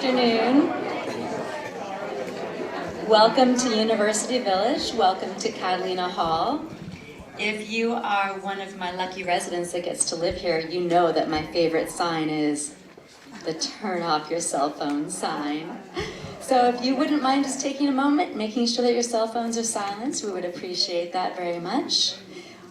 afternoon. Welcome to University Village. Welcome to Catalina Hall. If you are one of my lucky residents that gets to live here, you know that my favorite sign is the turn off your cell phone sign. So if you wouldn't mind just taking a moment, making sure that your cell phones are silenced, we would appreciate that very much.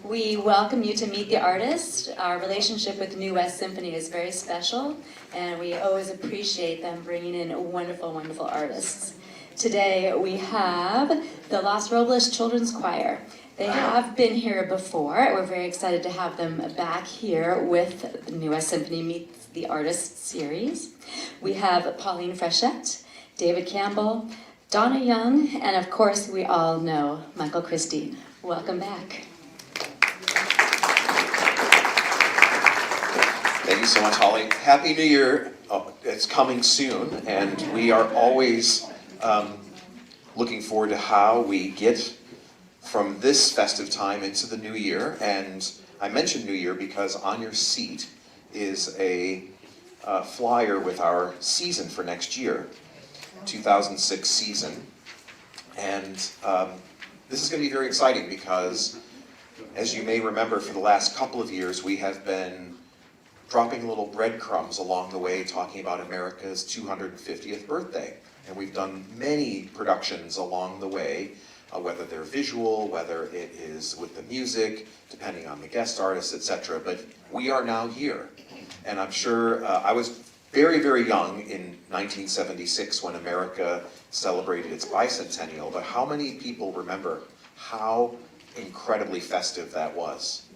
We welcome you to meet the artist. Our relationship with New West Symphony is very special, and we always appreciate them bringing in wonderful, wonderful artists. Today we have the Los Robles Children's Choir. They have been here before. We're very excited to have them back here with the New West Symphony Meets the Artist series. We have Pauline Frechette, David Campbell, Donna Young, and of course we all know Michael Christie. Welcome back. Thank you so much, Holly. Happy New Year. Oh, it's coming soon, and we are always looking forward to how we get from this festive time into the new year. And I mentioned New Year because on your seat is a flyer with our season for next year, 2006 season. And this is going to be very exciting because, as you may remember, for the last couple of years, we have been dropping little breadcrumbs along the way, talking about America's 250th birthday. And we've done many productions along the way, whether they're visual, whether it is with the music, depending on the guest artists, etc. But we are now here. And I'm sure I was very, very young in 1976 when America celebrated its bicentennial, but how many people remember how incredibly festive that was?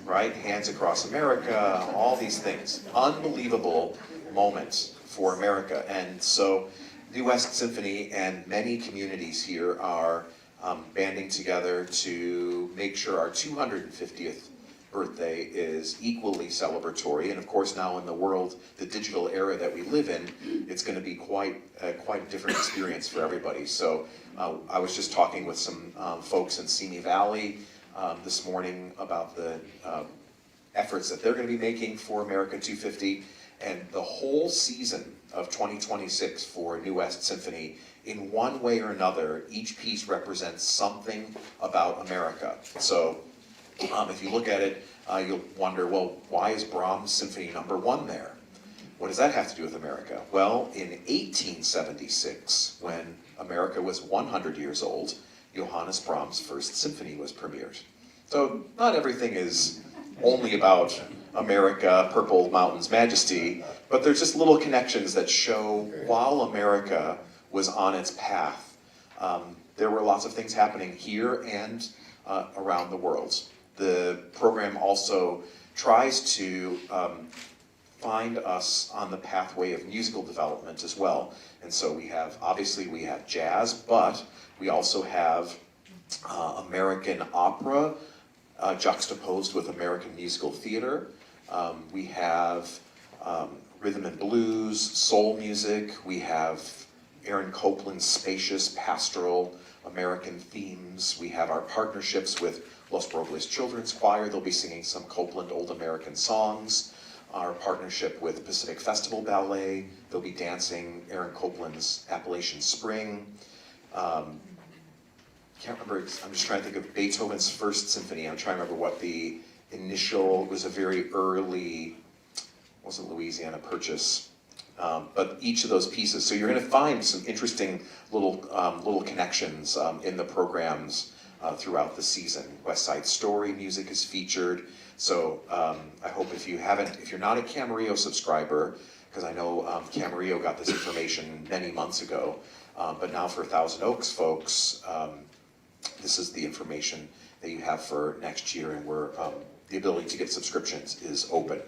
Right? Hands Across America, all these things. Unbelievable moments for America. And so New West Symphony and many communities here are banding together to make sure our 250th birthday is equally celebratory. And of course now in the world, the digital era that we live in, it's going to be quite a different experience for everybody. So I was just talking with some folks in Simi Valley this morning about the efforts that they're going to be making for America 250, and the whole season of 2026 for New West Symphony, in one way or another, each piece represents something about America. So if you look at it, you'll wonder, well, why is Brahms Symphony No. 1 there? What does that have to do with America? Well, in 1876, when America was 100 years old, Johannes Brahms' First Symphony was premiered. So not everything is only about America, Purple Mountain's majesty, but there's just little connections that show while America was on its path, there were lots of things happening here and around the world. The program also tries to find us on the pathway of musical development as well. And so we have jazz, but we also have American opera juxtaposed with American musical theater. We have rhythm and blues, soul music. We have Aaron Copland's spacious pastoral American themes. We have our partnerships with Los Robles Children's Choir. They'll be singing some Copland Old American songs. Our partnership with Pacific Festival Ballet. They'll be dancing Aaron Copland's Appalachian Spring. Can't remember, I'm just trying to think of Beethoven's First Symphony. I'm trying to remember what the initial, it was a very early, wasn't Louisiana Purchase, but each of those pieces. So you're going to find some interesting little connections in the programs throughout the season. West Side Story music is featured. So I hope if you're not a Camarillo subscriber, because I know Camarillo got this information many months ago, but now for Thousand Oaks folks, this is the information that you have for next year, and the ability to get subscriptions is open.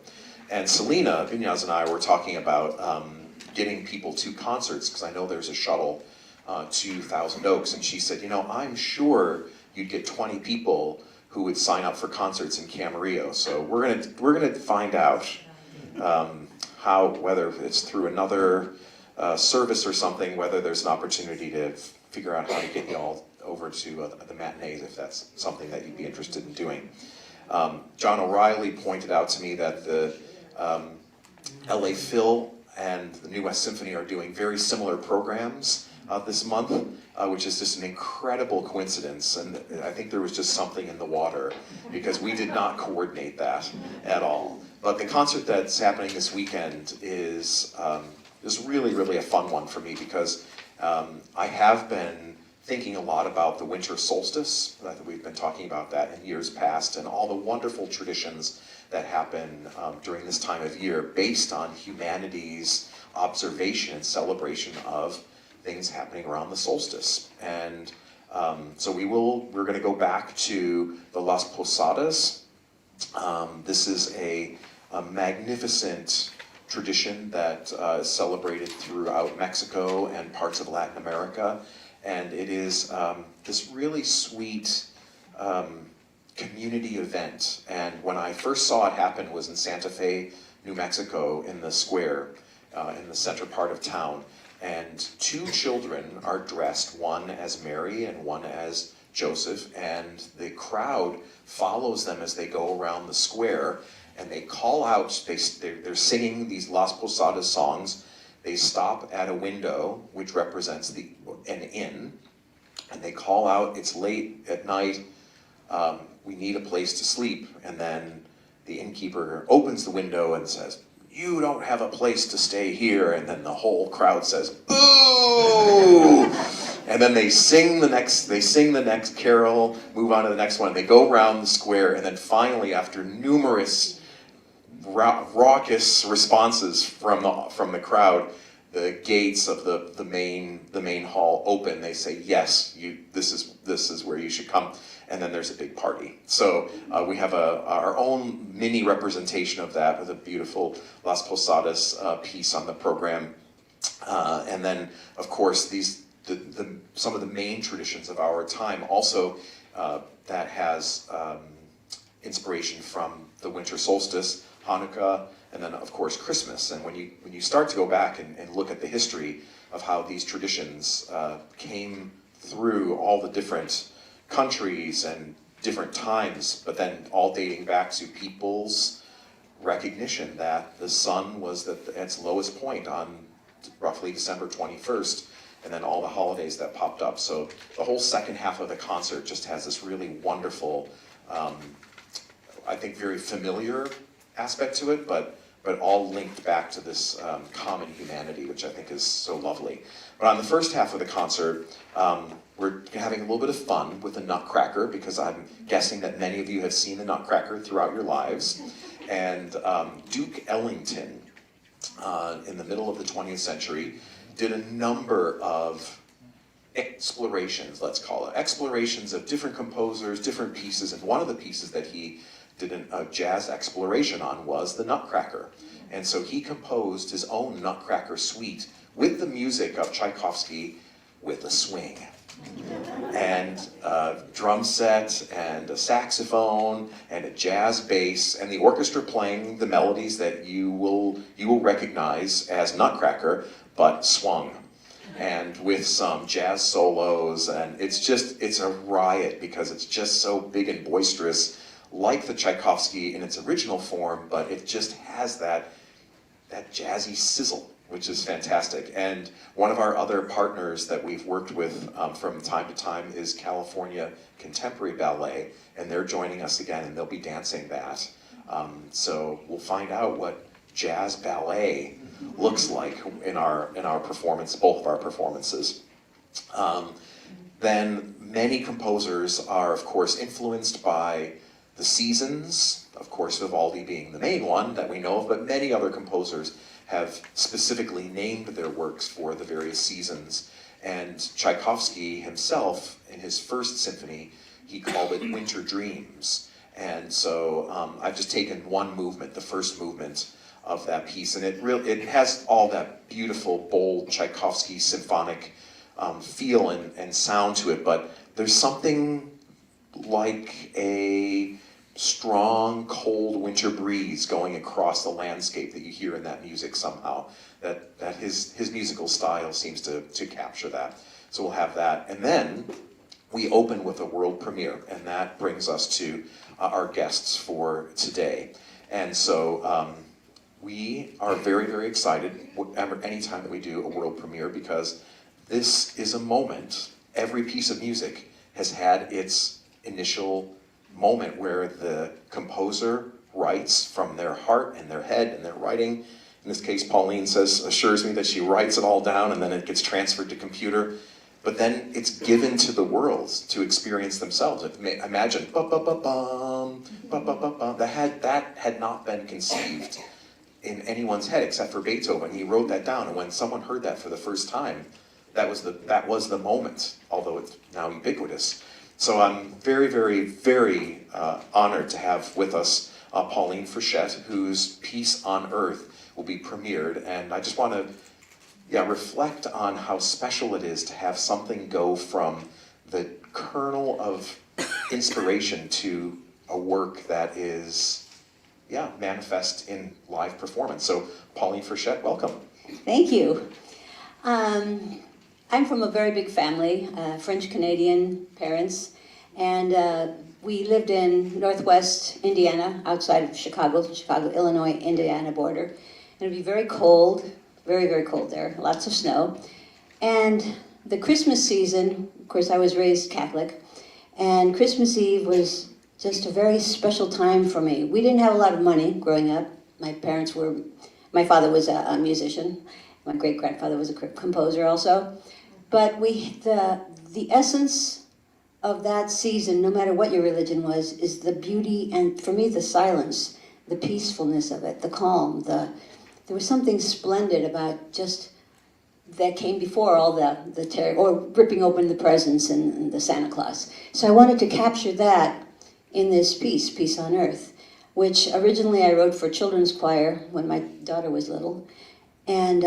And Selena Vinyas and I were talking about getting people to concerts, because I know there's a shuttle to Thousand Oaks, and she said, I'm sure you'd get 20 people who would sign up for concerts in Camarillo. So we're gonna find out whether it's through another service or something, whether there's an opportunity to figure out how to get you all over to the matinees, if that's something that you'd be interested in doing. John O'Reilly pointed out to me that the LA Phil and the New West Symphony are doing very similar programs this month, which is just an incredible coincidence. And I think there was just something in the water, because we did not coordinate that at all. But the concert that's happening this weekend is really, really a fun one for me, because I have been thinking a lot about the winter solstice. We've been talking about that in years past, and all the wonderful traditions that happen during this time of year based on humanity's observation and celebration of things happening around the solstice. And so we're going to go back to the Las Posadas. This is a magnificent tradition that is celebrated throughout Mexico and parts of Latin America. And it is this really sweet community event. And when I first saw it happen was in Santa Fe, New Mexico, in the square, in the center part of town. And two children are dressed, one as Mary and one as Joseph, and the crowd follows them as they go around the square, and they call out, they're singing these Las Posadas songs. They stop at a window, which represents an inn, and they call out, "It's late at night, we need a place to sleep." And then the innkeeper opens the window and says, "You don't have a place to stay here." And then the whole crowd says, "Boo!" And then they sing the next carol, move on to the next one. They go around the square, and then finally, after numerous raucous responses from the crowd, the gates of the main hall open. They say, "Yes, this is where you should come." And then there's a big party. So we have our own mini representation of that with a beautiful Las Posadas piece on the program. And then, of course, some of the main traditions of our time also that has inspiration from the winter solstice, Hanukkah, and then, of course, Christmas. And when you start to go back and look at the history of how these traditions came through all the different countries and different times, but then all dating back to people's recognition that the sun was at its lowest point on roughly December 21st, and then all the holidays that popped up. So the whole second half of the concert just has this really wonderful, I think very familiar aspect to it, but all linked back to this common humanity, which I think is so lovely. But on the first half of the concert, we're having a little bit of fun with the Nutcracker, because I'm guessing that many of you have seen the Nutcracker throughout your lives. And Duke Ellington, in the middle of the 20th century, did a number of explorations, let's call it, explorations of different composers, different pieces, and one of the pieces that he did a jazz exploration on was the Nutcracker. And so he composed his own Nutcracker suite with the music of Tchaikovsky with a swing. And a drum set, and a saxophone, and a jazz bass, and the orchestra playing the melodies that you will recognize as Nutcracker, but swung, and with some jazz solos, and it's a riot, because it's just so big and boisterous, like the Tchaikovsky in its original form, but it just has that jazzy sizzle, which is fantastic. And one of our other partners that we've worked with from time to time is California Contemporary Ballet, and they're joining us again, and they'll be dancing that. So we'll find out what jazz ballet looks like in our performance, both of our performances. Then many composers are, of course, influenced by the seasons, of course, Vivaldi being the main one that we know of, but many other composers have specifically named their works for the various seasons. And Tchaikovsky himself, in his first symphony, he called it Winter Dreams. And so I've just taken one movement, the first movement of that piece, and it has all that beautiful, bold Tchaikovsky symphonic feel and sound to it, but there's something like a strong, cold winter breeze going across the landscape that you hear in that music somehow. That his musical style seems to capture that. So we'll have that. And then we open with a world premiere, and that brings us to our guests for today. And so we are very, very excited anytime that we do a world premiere, because this is a moment. Every piece of music has had its initial moment where the composer writes from their heart and their head and their writing. In this case, Pauline assures me that she writes it all down and then it gets transferred to computer. But then it's given to the world to experience themselves. Imagine, ba-ba-ba-bum, ba-ba-ba-bum. That had not been conceived in anyone's head except for Beethoven. He wrote that down, and when someone heard that for the first time, that was the moment, although it's now ubiquitous. So I'm very, very, very honored to have with us Pauline Frechette, whose piece On Earth will be premiered, and I just want to reflect on how special it is to have something go from the kernel of inspiration to a work that is, manifest in live performance. So, Pauline Frechette, welcome. Thank you. I'm from a very big family, French-Canadian parents, and we lived in Northwest Indiana, outside of Chicago, Illinois-Indiana border. And it'd be very cold, very, very cold there, lots of snow. And the Christmas season, of course I was raised Catholic, and Christmas Eve was just a very special time for me. We didn't have a lot of money growing up. My father was a musician, my great-grandfather was a composer also. But the essence of that season, no matter what your religion was, is the beauty, and for me the silence, the peacefulness of it, the calm, there was something splendid about just that came before all the terror, or ripping open the presents and the Santa Claus. So I wanted to capture that in this piece, Peace on Earth, which originally I wrote for children's choir when my daughter was little. And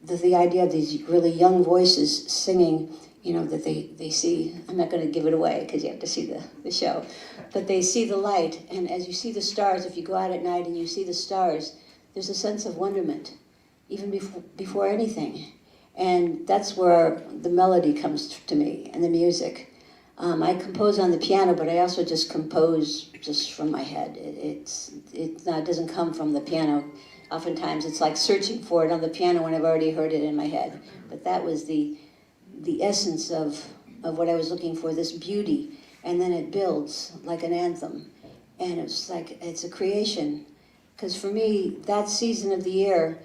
the idea of these really young voices singing, that they see, I'm not going to give it away because you have to see the show, but they see the light, and as you see the stars, if you go out at night and you see the stars, there's a sense of wonderment, even before anything. And that's where the melody comes to me, and the music. I compose on the piano, but I also just compose just from my head. It doesn't come from the piano. Oftentimes it's like searching for it on the piano when I've already heard it in my head. But that was the essence of what I was looking for, this beauty. And then it builds like an anthem. And it's like, it's a creation. Because for me, that season of the year,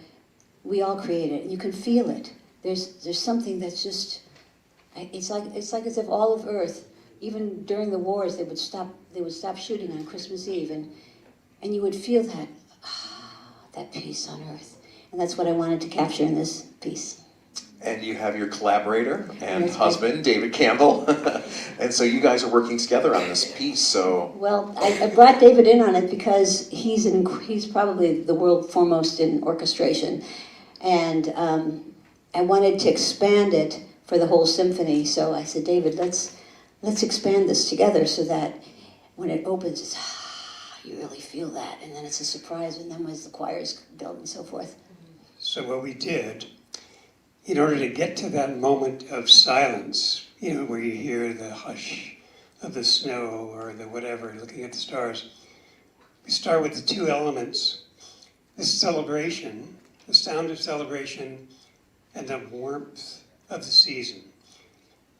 we all create it. You can feel it. There's something that's just, it's like as if all of Earth, even during the wars, they would stop shooting on Christmas Eve, and you would feel that peace on Earth. And that's what I wanted to capture in this piece. And you have your collaborator and husband, David Campbell. And so you guys are working together on this piece, so... Well, I brought David in on it because he's probably the world foremost in orchestration. And I wanted to expand it for the whole symphony, so I said, David, let's expand this together so that when it opens, it's you really feel that, and then it's a surprise, and then as the choirs build and so forth. So what we did, in order to get to that moment of silence, where you hear the hush of the snow or the whatever, looking at the stars, we start with the two elements, this celebration, the sound of celebration, and the warmth of the season.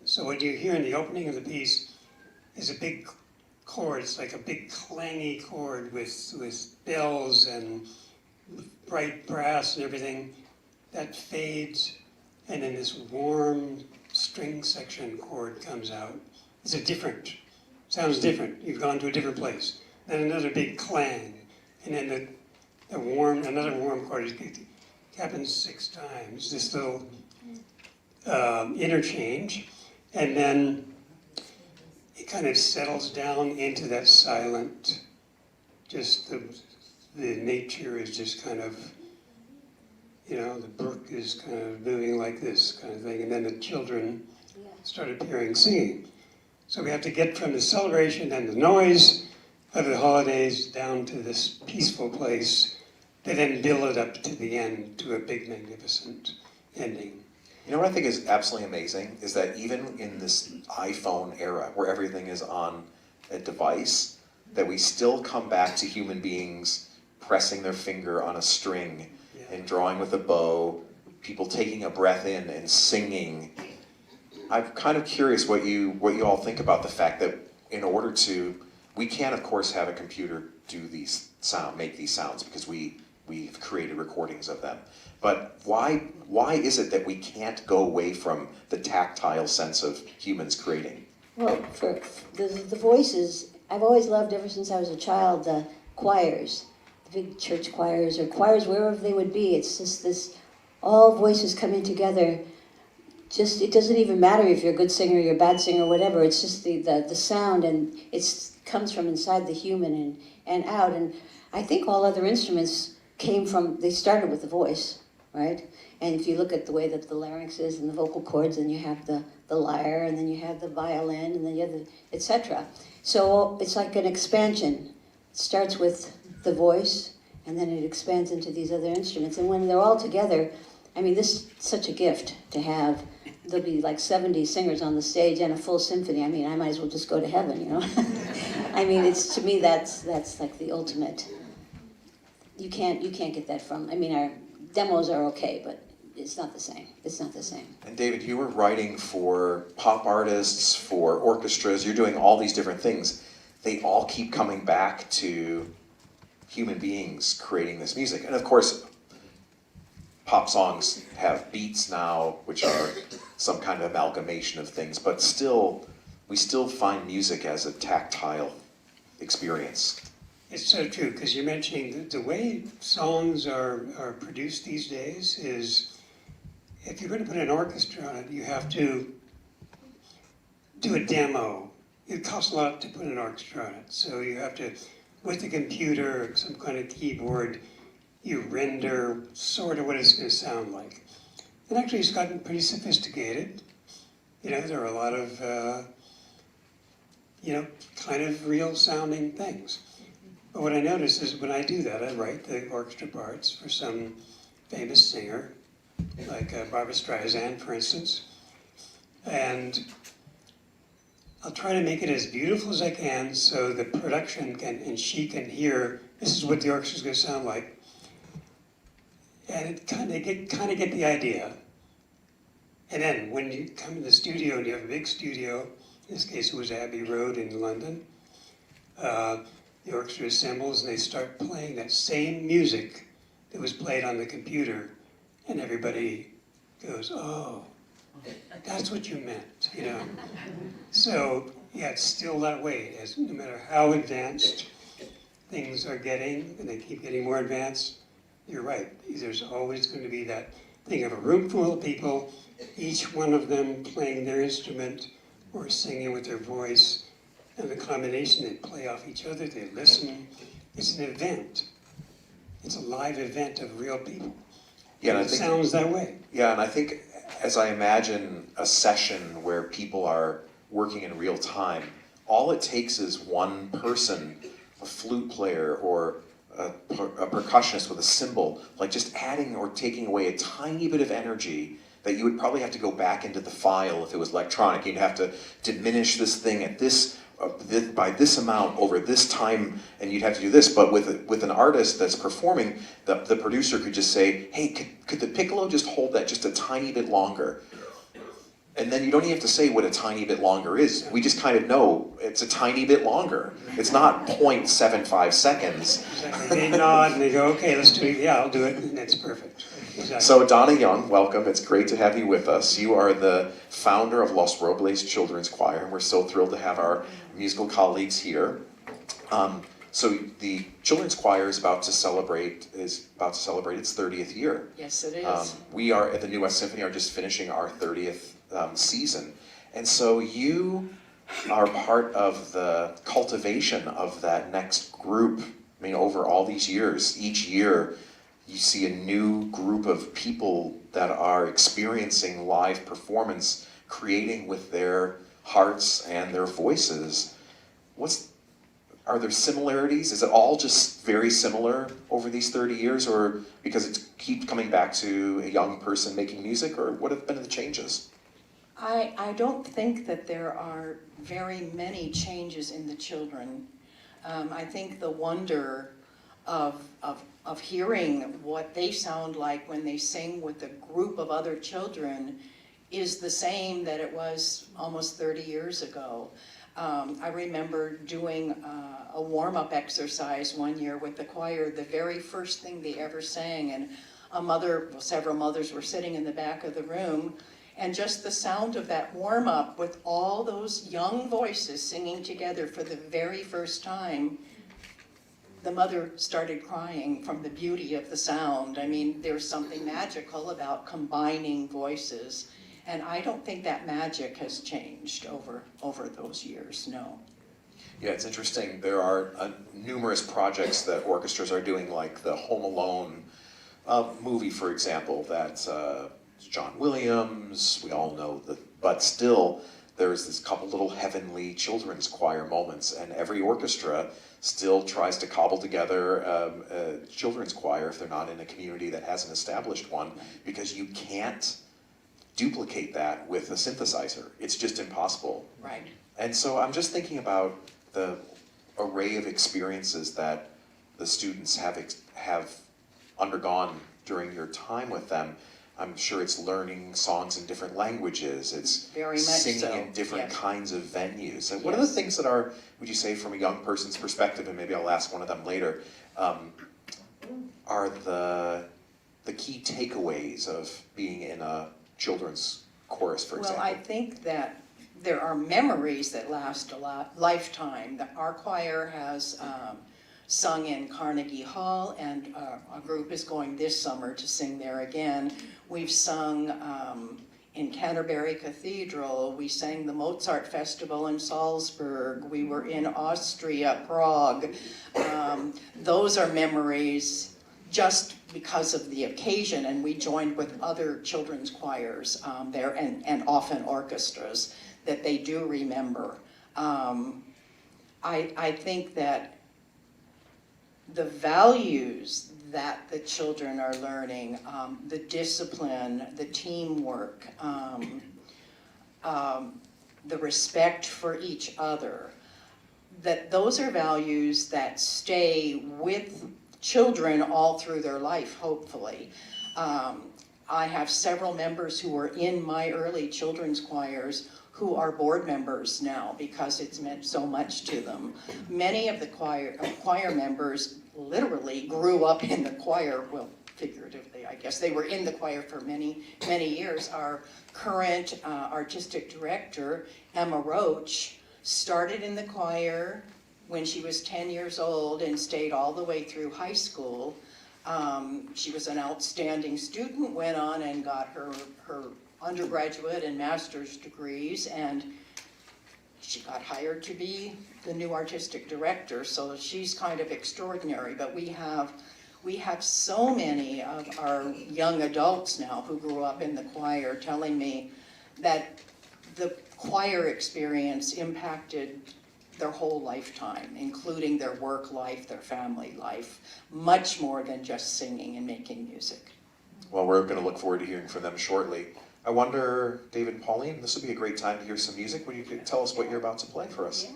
So what you hear in the opening of the piece is a big chord. It's like a big clangy chord with bells and bright brass and everything that fades, and then this warm string section chord comes out. Sounds different. You've gone to a different place. Then another big clang, and then another warm chord. It happens 6 times. This little interchange, and then it kind of settles down into that silent, just the nature is just kind of, the brook is kind of moving like this kind of thing, and then the children start appearing singing. So we have to get from the celebration and the noise of the holidays down to this peaceful place, and then build it up to the end, to a big, magnificent ending. You know what I think is absolutely amazing is that even in this iPhone era where everything is on a device, that we still come back to human beings pressing their finger on a string Yeah. and drawing with a bow, people taking a breath in and singing. I'm kind of curious what you all think about the fact that in order to, we can of course have a computer do make these sounds because we've created recordings of them. But why is it that we can't go away from the tactile sense of humans creating? Well, for the voices, I've always loved ever since I was a child, the choirs, the big church choirs or choirs wherever they would be. It's just this, all voices coming together. Just, it doesn't even matter if you're a good singer, you're a bad singer, whatever. It's just the sound, and it comes from inside the human and out. And I think all other instruments they started with the voice, right? And if you look at the way that the larynx is and the vocal cords, and you have the lyre, and then you have the violin, and then you have the etc. So it's like an expansion. It starts with the voice, and then it expands into these other instruments. And when they're all together, I mean, this is such a gift to have. There'll be like 70 singers on the stage and a full symphony. I mean, I might as well just go to heaven, you know? I mean, to me, that's like the ultimate. You can't get that from, I mean, our demos are okay, but it's not the same. It's not the same. And David, you were writing for pop artists, for orchestras, you're doing all these different things. They all keep coming back to human beings creating this music. And of course, pop songs have beats now, which are some kind of amalgamation of things, but still, we still find music as a tactile experience. It's so true, because you're mentioning the way songs are produced these days is, if you're going to put an orchestra on it, you have to do a demo. It costs a lot to put an orchestra on it, so you have to, with a computer or some kind of keyboard, you render sort of what it's going to sound like. And actually it's gotten pretty sophisticated. You know, there are a lot of, kind of real sounding things. But what I notice is when I do that, I write the orchestra parts for some famous singer, like Barbra Streisand, for instance. And I'll try to make it as beautiful as I can so the production and she can hear, this is what the orchestra's going to sound like. And it kind of get the idea. And then when you come to the studio and you have a big studio, in this case it was Abbey Road in London, the orchestra assembles and they start playing that same music that was played on the computer, and everybody goes, oh, that's what you meant, you know. So yeah, it's still that way, as no matter how advanced things are getting, and they keep getting more advanced, you're right, there's always going to be that thing of a room full of people, each one of them playing their instrument or singing with their voice, and the combination, they play off each other, they listen. It's an event. It's a live event of real people. Yeah, and it sounds that way. Yeah, and I think as I imagine a session where people are working in real time, all it takes is one person, a flute player or a percussionist with a cymbal, like just adding or taking away a tiny bit of energy that you would probably have to go back into the file if it was electronic. You'd have to diminish this thing at by this amount over this time, and you'd have to do this. But with an artist that's performing, the producer could just say, hey, could the piccolo just hold that just a tiny bit longer? And then you don't even have to say what a tiny bit longer is. We just kind of know it's a tiny bit longer. It's not 0.75 seconds. Exactly. They nod and they go, okay, let's do it. Yeah, I'll do it. And that's perfect. Exactly. So Donna Young, welcome. It's great to have you with us. You are the founder of Los Robles Children's Choir, and we're so thrilled to have our musical colleagues here. So the Children's Choir is about to celebrate its 30th year. Yes, it is. We are at the New West Symphony are just finishing our 30th season, and so you are part of the cultivation of that next group. I mean, over all these years, each year you see a new group of people that are experiencing live performance, creating with their hearts and their voices. Are there similarities? Is it all just very similar over these 30 years, or because it keeps coming back to a young person making music, or what have been the changes? I don't think that there are very many changes in the children. I think the wonder of hearing what they sound like when they sing with a group of other children is the same that it was almost 30 years ago. I remember doing a warm-up exercise one year with the choir, the very first thing they ever sang, and several mothers were sitting in the back of the room, and just the sound of that warm-up with all those young voices singing together for the very first time, the mother started crying from the beauty of the sound. I mean, there's something magical about combining voices, and I don't think that magic has changed over those years, no. Yeah, it's interesting. There are numerous projects that orchestras are doing, like the Home Alone movie, for example, that John Williams, we all know that, but still there's this couple little heavenly children's choir moments, and every orchestra still tries to cobble together a children's choir if they're not in a community that has an established one, because you can't duplicate that with a synthesizer. It's just impossible. Right. And so I'm just thinking about the array of experiences that the students have undergone during your time with them. I'm sure it's learning songs in different languages. It's Very much singing so. in different Yes. kinds of venues. And what are the Yes. things that are, would you say, from a young person's perspective, and maybe I'll ask one of them later, are the key takeaways of being in a children's chorus, for example? Well, I think that there are memories that last a lifetime. Our choir has sung in Carnegie Hall, and a group is going this summer to sing there again. We've sung in Canterbury Cathedral. We sang the Mozart Festival in Salzburg. We were in Austria, Prague. Those are memories just because of the occasion, and we joined with other children's choirs there, and often orchestras that they do remember. I think that the values that the children are learning, the discipline, the teamwork, the respect for each other, that those are values that stay with children all through their life, hopefully. I have several members who were in my early children's choirs who are board members now because it's meant so much to them. Many of the choir members literally grew up in the choir, well, figuratively, I guess. They were in the choir for many, many years. Our current artistic director, Emma Roach, started in the choir when she was 10 years old and stayed all the way through high school. She was an outstanding student, went on and got her undergraduate and master's degrees, and she got hired to be the new artistic director, so she's kind of extraordinary. But we have so many of our young adults now who grew up in the choir telling me that the choir experience impacted their whole lifetime, including their work life, their family life, much more than just singing and making music. Well, we're going to look forward to hearing from them shortly. I wonder, David and Pauline, this would be a great time to hear some music. Would you tell us what you're about to play for us?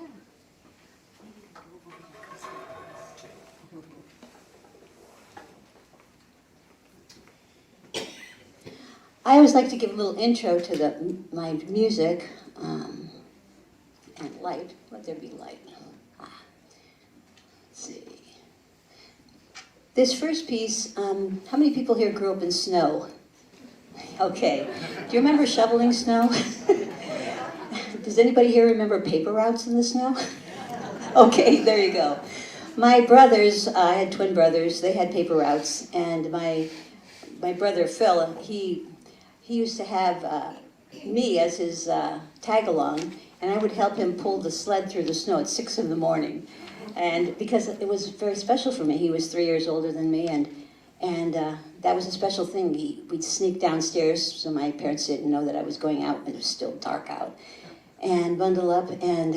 I always like to give a little intro to my music, and light. Let there be light. Let's see. This first piece, how many people here grew up in snow? Okay. Do you remember shoveling snow? Does anybody here remember paper routes in the snow? Okay, there you go. My brothers, I had twin brothers, they had paper routes, and my brother Phil, he used to have me as his tag-along, and I would help him pull the sled through the snow at 6 in the morning. And because it was very special for me, he was 3 years older than me, and that was a special thing. We'd sneak downstairs so my parents didn't know that I was going out, and it was still dark out, and bundle up, and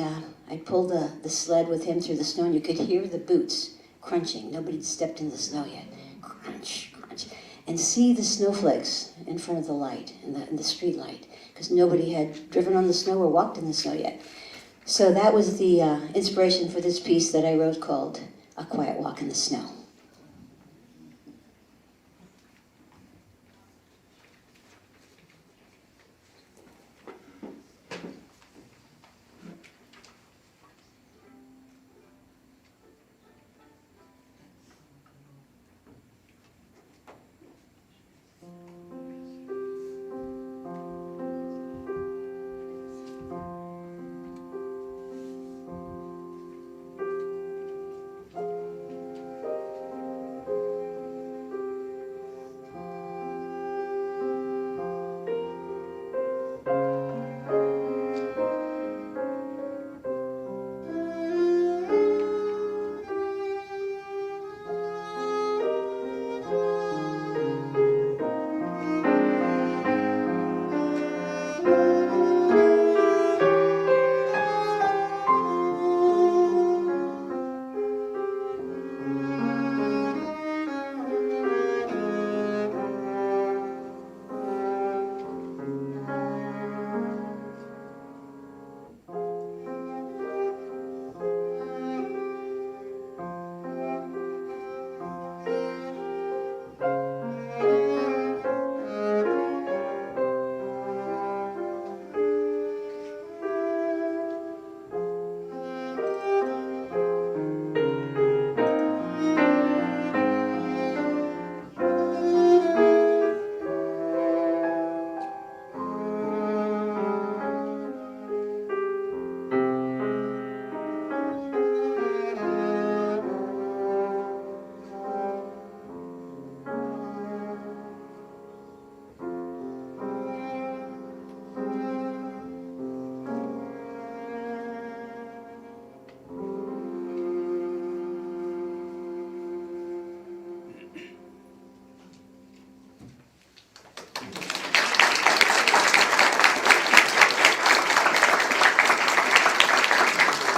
I'd pull the sled with him through the snow, and you could hear the boots crunching. Nobody'd stepped in the snow yet. Crunch, crunch. And see the snowflakes in front of the light, in the street light, because nobody had driven on the snow or walked in the snow yet. So that was the inspiration for this piece that I wrote called A Quiet Walk in the Snow.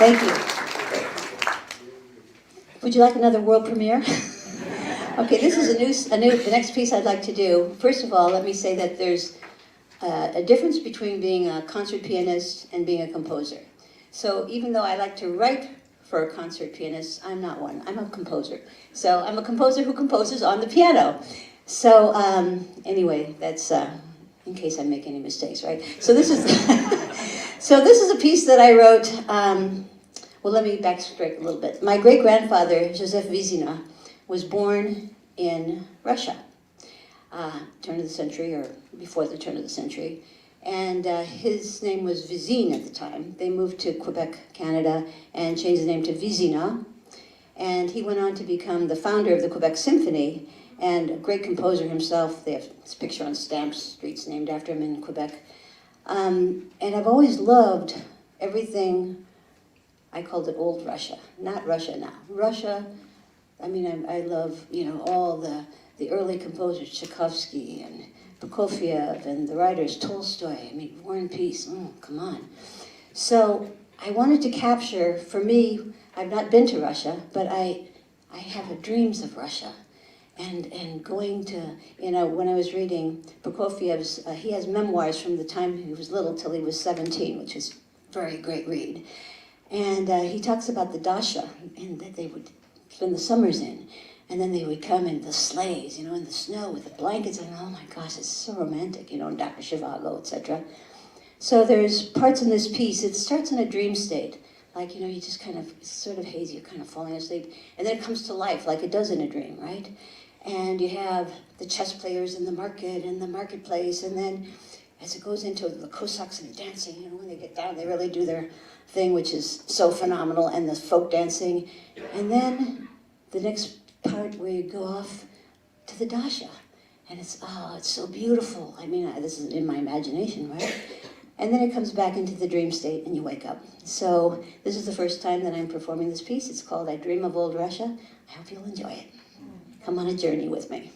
Thank you. Would you like another world premiere? Okay, this is the next piece I'd like to do. First of all, let me say that there's a difference between being a concert pianist and being a composer. So even though I like to write for a concert pianist, I'm not one. I'm a composer. So I'm a composer who composes on the piano. So anyway, that's in case I make any mistakes, right? So this is so this is a piece that I wrote. Well, let me backtrack a little bit. My great-grandfather, Joseph Vizina, was born in Russia, turn of the century or before the turn of the century. And his name was Vizine at the time. They moved to Quebec, Canada, and changed the name to Vizina. And he went on to become the founder of the Quebec Symphony and a great composer himself. They have this picture on stamps, streets named after him in Quebec. And I've always loved everything. I called it old Russia, not Russia now. Russia, I mean, I love, all the early composers, Tchaikovsky and Prokofiev and the writers, Tolstoy, I mean, War and Peace, come on. So I wanted to capture, for me, I've not been to Russia, but I have dreams of Russia. And going to, when I was reading Prokofiev's, he has memoirs from the time he was little till he was 17, which is a very great read. And he talks about the dasha, and that they would spend the summers in. And then they would come in the sleighs, in the snow with the blankets, and oh my gosh, it's so romantic, and Dr. Zhivago, etc. So there's parts in this piece, it starts in a dream state. Like, you just kind of, it's sort of hazy, you're kind of falling asleep. And then it comes to life, like it does in a dream, right? And you have the chess players in the market and the marketplace, and then as it goes into the Cossacks and the dancing, when they get down, they really do their thing, which is so phenomenal, and the folk dancing. And then the next part where you go off to the dasha, and it's so beautiful. I mean, this is in my imagination, right? And then it comes back into the dream state, and you wake up. So this is the first time that I'm performing this piece. It's called I Dream of Old Russia. I hope you'll enjoy it. Come on a journey with me.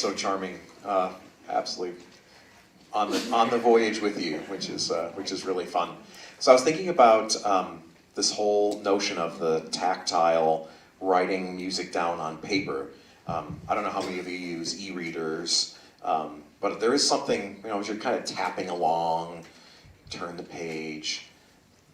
so charming. Absolutely on the voyage with you, which is really fun. So I was thinking about this whole notion of the tactile writing music down on paper. I don't know how many of you use e-readers, but there is something, as you're kind of tapping along, turn the page,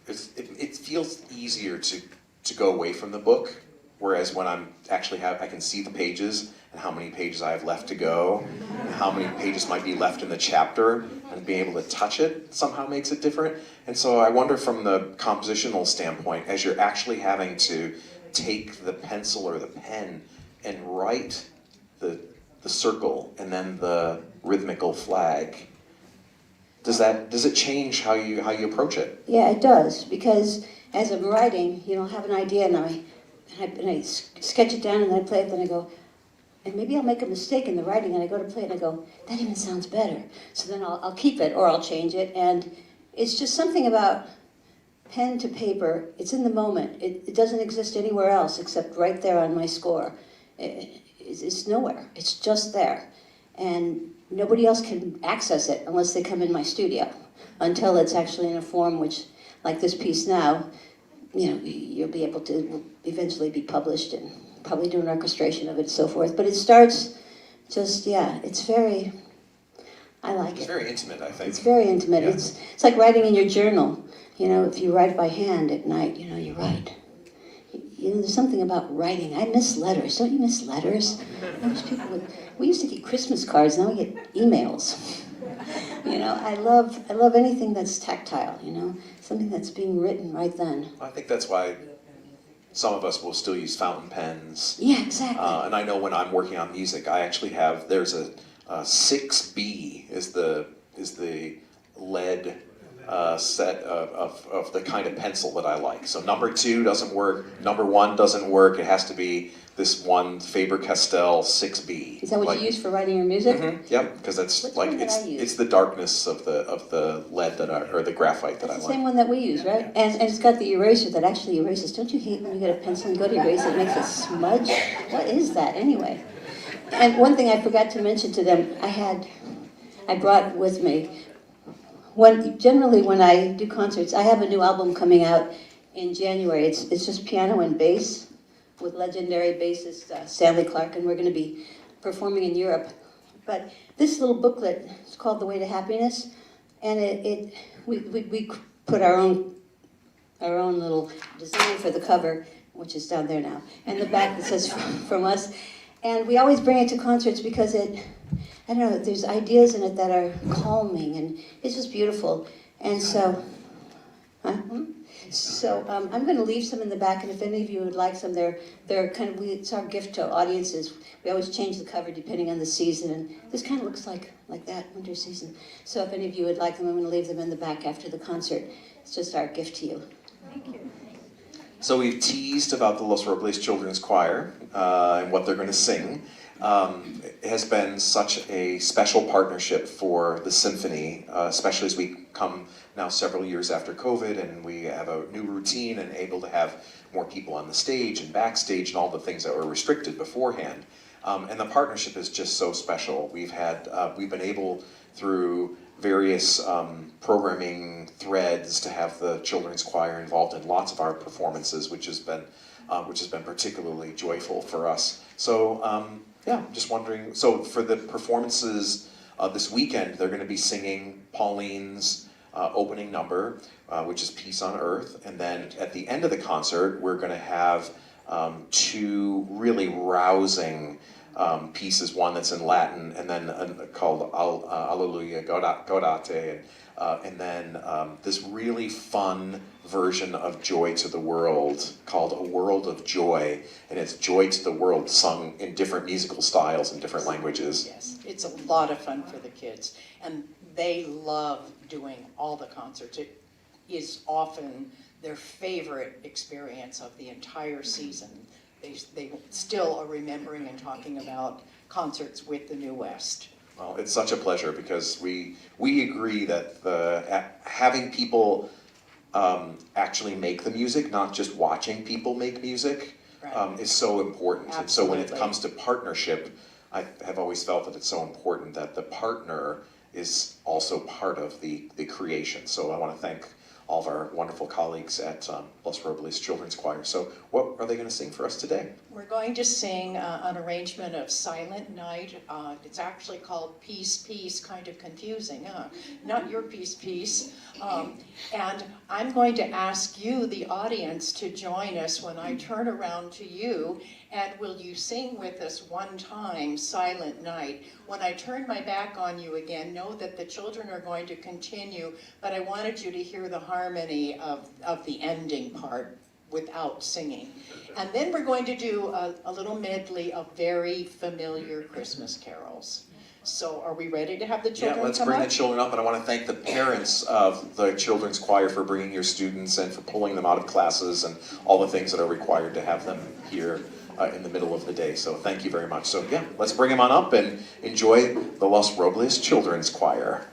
it feels easier to go away from the book, whereas when I'm actually I can see the pages and how many pages I have left to go, and how many pages might be left in the chapter, and being able to touch it somehow makes it different. And so I wonder from the compositional standpoint, as you're actually having to take the pencil or the pen and write the circle and then the rhythmical flag, does it change how you approach it? Yeah, it does, because as I'm writing, I'll have an idea and I sketch it down and then I play it, then I go, and maybe I'll make a mistake in the writing and I go to play it and I go, that even sounds better. So then I'll keep it or I'll change it, and it's just something about pen to paper. It's in the moment. It doesn't exist anywhere else except right there on my score. It's nowhere. It's just there. And nobody else can access it unless they come in my studio, until it's actually in a form which, like this piece now, you'll be able to eventually be published and probably do an orchestration of it and so forth. But it starts just, it's very, I like it. It's very intimate, I think. It's very intimate. Yeah. It's like writing in your journal. If you write by hand at night, you write. There's something about writing. I miss letters. Don't you miss letters? I wish we used to get Christmas cards, now we get emails. I love anything that's tactile, something that's being written right then. I think that's why some of us will still use fountain pens. Yeah, exactly. And I know when I'm working on music, I actually have, there's a 6B is the lead set of the kind of pencil that I like. So number 2 doesn't work, number 1 doesn't work, it has to be this one Faber-Castell 6B. Is that what you use for writing your music? Mm-hmm, yep, because that's Which like, one did I use? it's the darkness of the lead or the graphite that I It's the like. same one that we use, right? And it's got the eraser that actually erases. Don't you hate when you get a pencil and go to erase it, it makes it smudge? What is that anyway? And one thing I forgot to mention to them, I brought with me, generally when I do concerts, I have a new album coming out in January. It's just piano and bass with legendary bassist Stanley Clark, and we're going to be performing in Europe. But this little booklet is called The Way to Happiness, and we put our own little design for the cover, which is down there now, and the back that says from us. And we always bring it to concerts because I don't know, there's ideas in it that are calming, and it's just beautiful. And so, I'm going to leave some in the back, and if any of you would like some, they're it's our gift to audiences. We always change the cover depending on the season, and this kind of looks like that winter season. So if any of you would like them, I'm going to leave them in the back after the concert. It's just our gift to you. Thank you. So we've teased about the Los Robles Children's Choir and what they're going to sing. It has been such a special partnership for the symphony, especially as we come now several years after COVID and we have a new routine and able to have more people on the stage and backstage and all the things that were restricted beforehand. And the partnership is just so special. We've been able through various programming threads to have the children's choir involved in lots of our performances, which has been particularly joyful for us. So just wondering. So for the performances this weekend, they're going to be singing Pauline's opening number, which is Peace on Earth, and then at the end of the concert, we're going to have 2 really rousing pieces, one that's in Latin and then called Alleluia Gaudate, and then this really fun version of Joy to the World called A World of Joy, and it's Joy to the World sung in different musical styles in different languages. Yes, it's a lot of fun for the kids, and they love doing all the concerts. It is often their favorite experience of the entire season. They still are remembering and talking about concerts with the New West. Well, it's such a pleasure because we agree that having people actually make the music, not just watching people make music, Right. is so important. And so when it Absolutely. comes to partnership, I have always felt that it's so important that the partner is also part of the creation. So I want to thank all of our wonderful colleagues at Las Robles Children's Choir. So what are they going to sing for us today? We're going to sing an arrangement of Silent Night. It's actually called Peace, Peace, kind of confusing, huh? Not your peace, peace. And I'm going to ask you, the audience, to join us when I turn around to you, and will you sing with us one time, Silent Night? When I turn my back on you again, know that the children are going to continue, but I wanted you to hear the harmony of the ending part without singing. And then we're going to do a little medley of very familiar Christmas carols. So are we ready to have the children Yeah, let's come bring up? the children up, and I want to thank the parents of the children's choir for bringing your students and for pulling them out of classes and all the things that are required to have them here in the middle of the day. So thank you very much. So yeah, let's bring them on up and enjoy the Las Robles Children's Choir.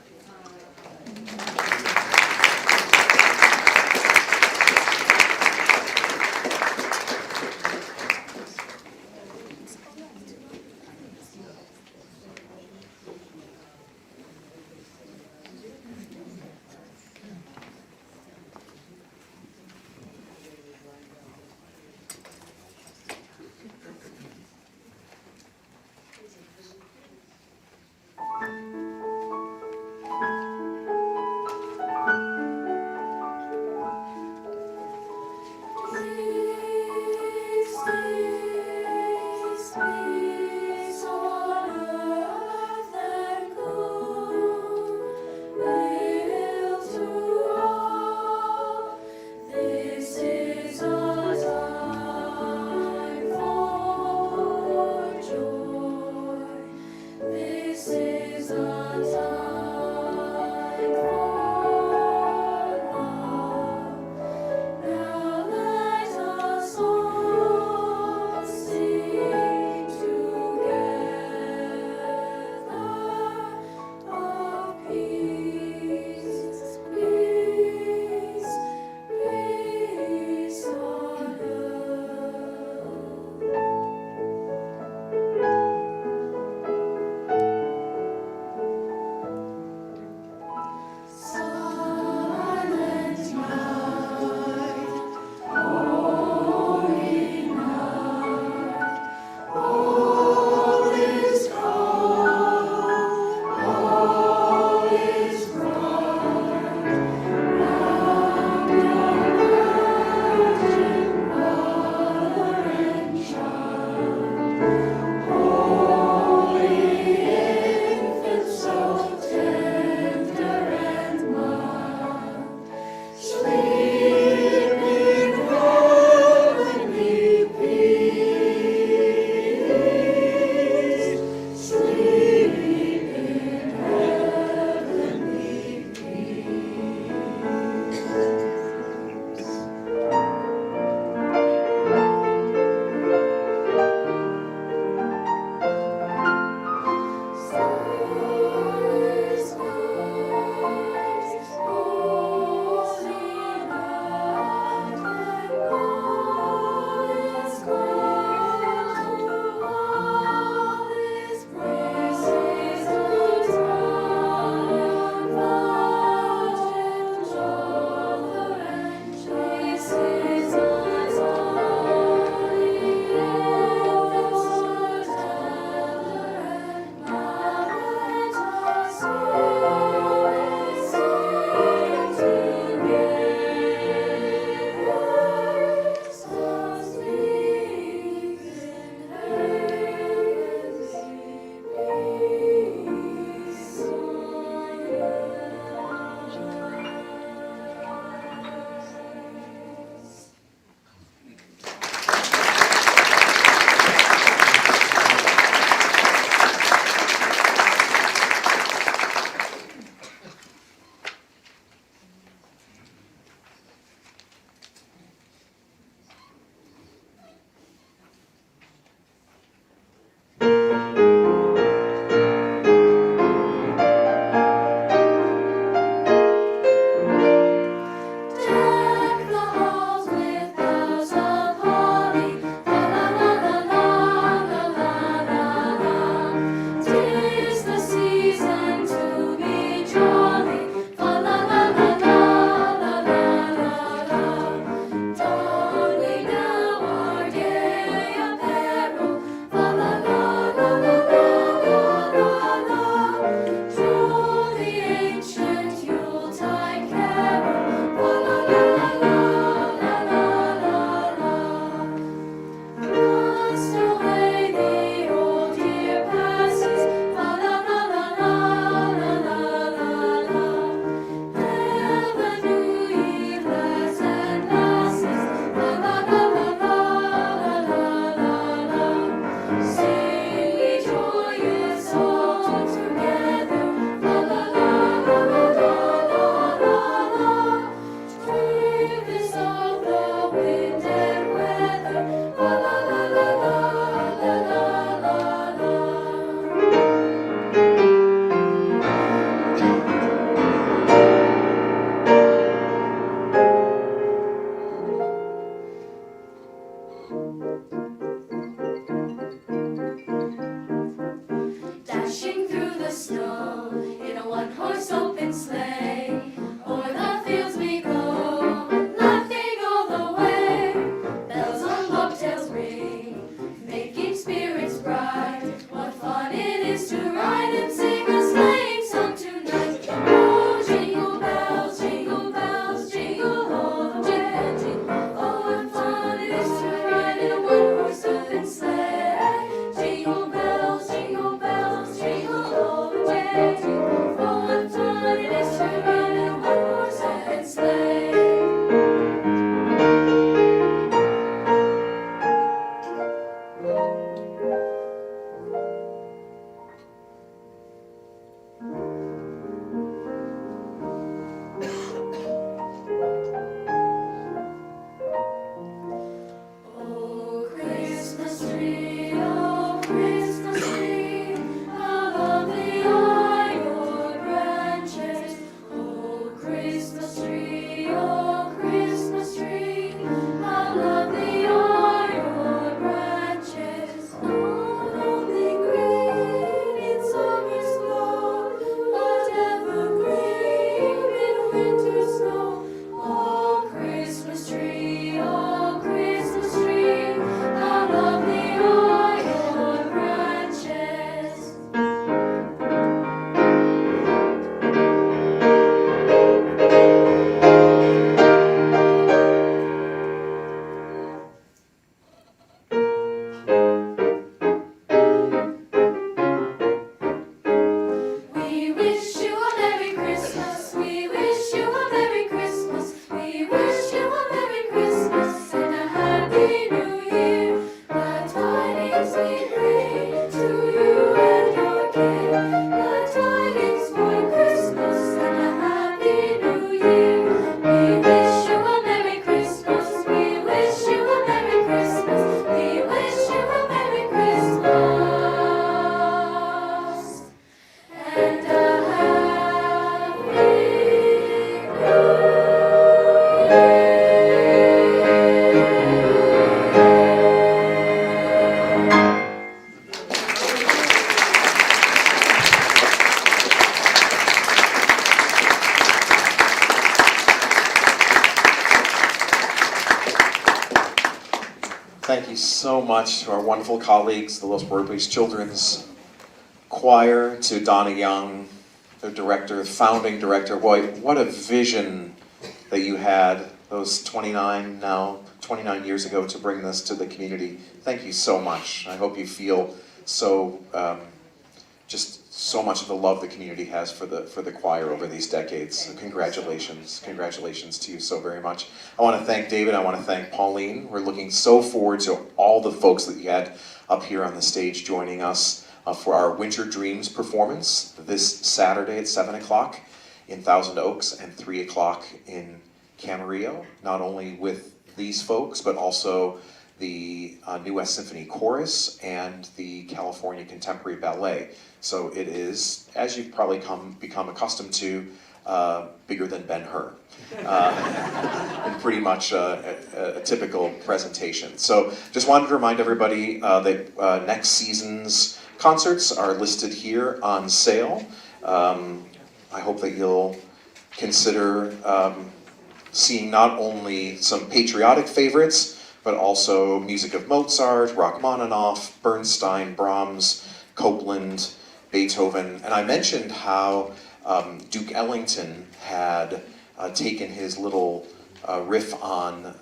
Thank you so much to our wonderful colleagues, the Los Robles Children's Choir, to Donna Young, their director, founding director. Boy, what a vision that you had those 29 years ago to bring this to the community. Thank you so much. I hope you feel so, just so much of the love the community has for the choir over these decades. So congratulations to you so very much. I want to thank David, I want to thank Pauline. We're looking so forward to all the folks that you had up here on the stage joining us for our Winter Dreams performance this Saturday at 7 o'clock in Thousand Oaks and 3 o'clock in Camarillo, not only with these folks, but also the new West Symphony Chorus and the California Contemporary Ballet. So it is, as you've probably become accustomed to, bigger than Ben-Hur. And pretty much a typical presentation. So just wanted to remind everybody that next season's concerts are listed here on sale. I hope that you'll consider seeing not only some patriotic favorites, but also music of Mozart, Rachmaninoff, Bernstein, Brahms, Copland, Beethoven. And I mentioned how Duke Ellington had taken his little riff on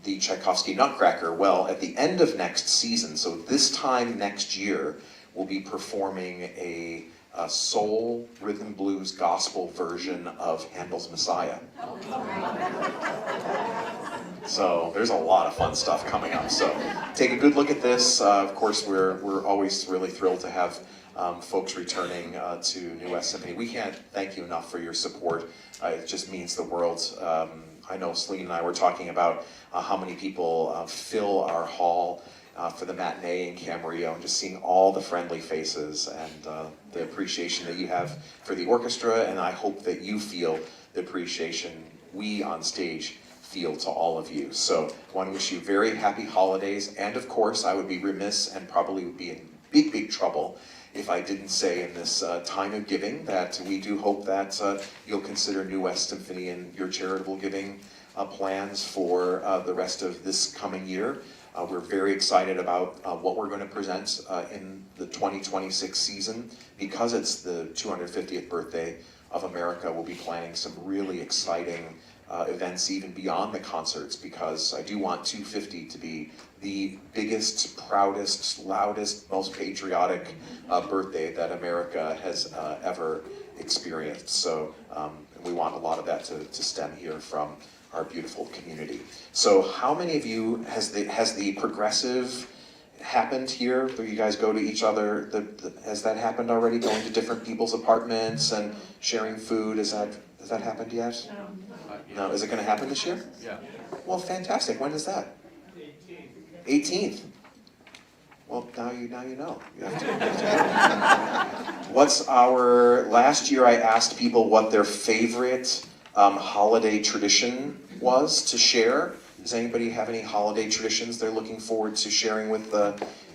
the Tchaikovsky Nutcracker. Well, at the end of next season, so this time next year, we'll be performing a soul, rhythm, blues, gospel version of Handel's Messiah. So there's a lot of fun stuff coming up. So take a good look at this. Of course, we're always really thrilled to have folks returning to New West Symphony. We can't thank you enough for your support. It just means the world. I know Celine and I were talking about how many people fill our hall for the matinee in Camarillo, and just seeing all the friendly faces and the appreciation that you have for the orchestra, and I hope that you feel the appreciation we on stage feel to all of you. So I want to wish you very happy holidays, and of course I would be remiss and probably would be in big trouble if I didn't say in this time of giving that we do hope that you'll consider New West Symphony in your charitable giving plans for the rest of this coming year. We're very excited about what we're going to present in the 2026 season. Because it's the 250th birthday of America, we'll be planning some really exciting events even beyond the concerts, because I do want 250 to be the biggest, proudest, loudest, most patriotic birthday that America has ever experienced. So we want a lot of that to stem here from our beautiful community. So how many of you, has the progressive happened here, where you guys go to each other? Has that happened already, going to different people's apartments and sharing food? Has that happened yet? No. Is it going to happen this year? Yeah. Well, fantastic. When is that? 18th. Well, now you know. You have to. What's our, last year I asked people what their favorite holiday tradition was to share. Does anybody have any holiday traditions they're looking forward to sharing with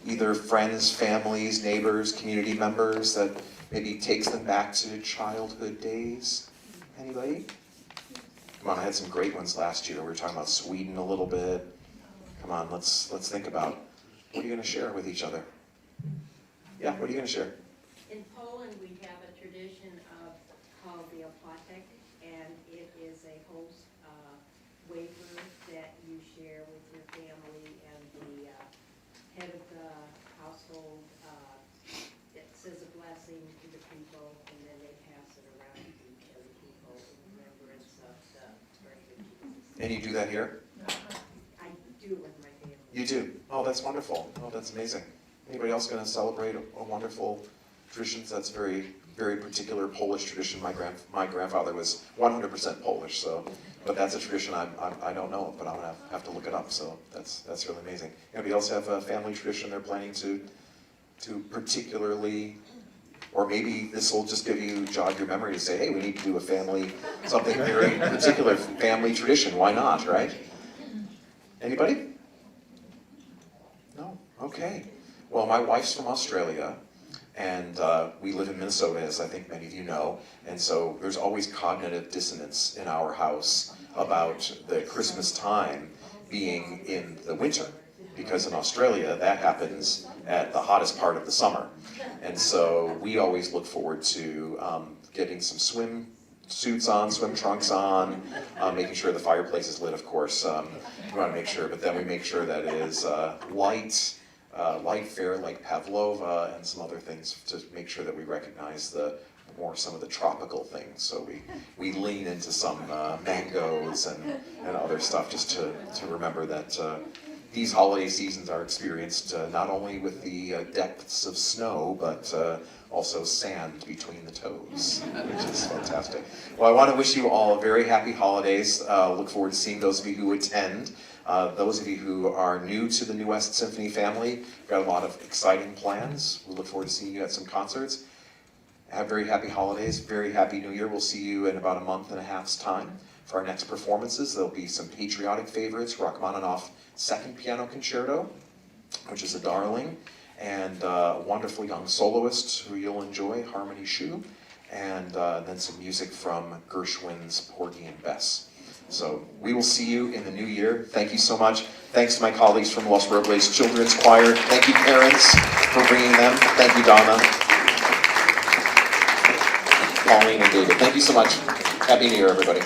either friends, families, neighbors, community members that maybe takes them back to childhood days? Anybody? Come on, I had some great ones last year. We were talking about Sweden a little bit. Come on, let's think about, what are you going to share with each other? Yeah, what are you going to share? In Poland, we have a tradition called the opłatek, and it is a host wafer that you share with your family, and the head of the household it says a blessing to the people, and then they pass it around to other people in remembrance of the birth of Jesus. And you do that here? I do it with my family. You do? Oh, that's wonderful. Oh, that's amazing. Anybody else going to celebrate a wonderful tradition? That's very, very particular Polish tradition. My grandfather was 100% Polish, so, but that's a tradition I don't know, but I'm going to have to look it up, so that's really amazing. Anybody else have a family tradition they're planning to particularly, or maybe this will just jog your memory to say, hey, we need to do something very particular family tradition. Why not, right? Anybody? No? Okay. Well, my wife's from Australia, and we live in Minnesota, as I think many of you know, and so there's always cognitive dissonance in our house about the Christmas time being in the winter. because in Australia, that happens at the hottest part of the summer. And so we always look forward to getting some swim suits on, swim trunks on, making sure the fireplace is lit, of course. We want to make sure, but then we make sure that it is light fare like pavlova and some other things to make sure that we recognize some of the tropical things. So we lean into some mangoes and other stuff just to remember that these holiday seasons are experienced not only with the depths of snow, but also sand between the toes, which is fantastic. Well, I want to wish you all very happy holidays. Look forward to seeing those of you who attend. Those of you who are new to the New West Symphony family, we've got a lot of exciting plans. We look forward to seeing you at some concerts. Have very happy holidays, very happy New Year. We'll see you in about a month and a half's time for our next performances. There'll be some patriotic favorites, Rachmaninoff Second Piano Concerto, which is a darling, and a wonderful young soloist who you'll enjoy, Harmony Shu, and then some music from Gershwin's Porgy and Bess. So we will see you in the new year. Thank you so much. Thanks to my colleagues from Los Robles Children's Choir. Thank you, parents, for bringing them. Thank you, Donna, Pauline, and David. Thank you so much. Happy New Year, everybody.